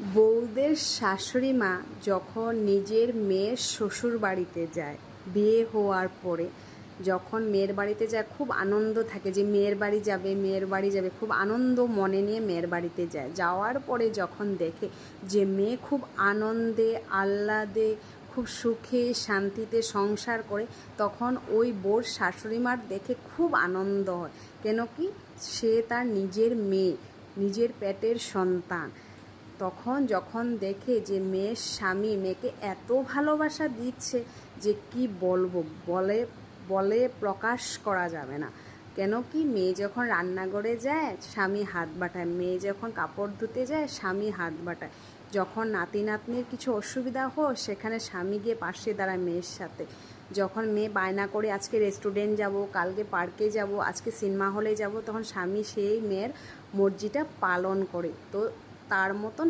বউদের শাশুড়ি মা যখন নিজের মেয়ের শ্বশুর বাড়িতে যায়, বিয়ে হওয়ার পরে যখন মেয়ের বাড়িতে যায় খুব আনন্দ থাকে যে মেয়ের বাড়ি যাবে, মেয়ের বাড়ি যাবে, খুব আনন্দ মনে নিয়ে মেয়ের বাড়িতে যায়। যাওয়ার পরে যখন দেখে যে মেয়ে খুব আনন্দে আহ্লাদে খুব সুখে শান্তিতে সংসার করে, তখন ওই বউর শাশুড়ি মার দেখে খুব আনন্দ হয়। কেন কি সে তার নিজের মেয়ে, নিজের পেটের সন্তান। তখন যখন দেখে যে মেয়ের স্বামী মেয়েকে এত ভালোবাসা দিচ্ছে যে কি বলবো, বলে বলে প্রকাশ করা যাবে না। কেন কি মেয়ে যখন রান্নাঘরে যায় স্বামী হাত বাটায়, মেয়ে যখন কাপড় ধুতে যায় স্বামী হাত বাটায়, যখন নাতি নাতনির কিছু অসুবিধা হয় সেখানে স্বামী গিয়ে পাশে দাঁড়ায় মেয়ের সাথে। যখন মেয়ে বায়না করে আজকে রেস্টুরেন্ট যাব, কালকে পার্কে যাব, আজকে সিনেমা হলে যাব, তখন স্বামী সেই মেয়ের মর্জিটা পালন করে। তো তার মতন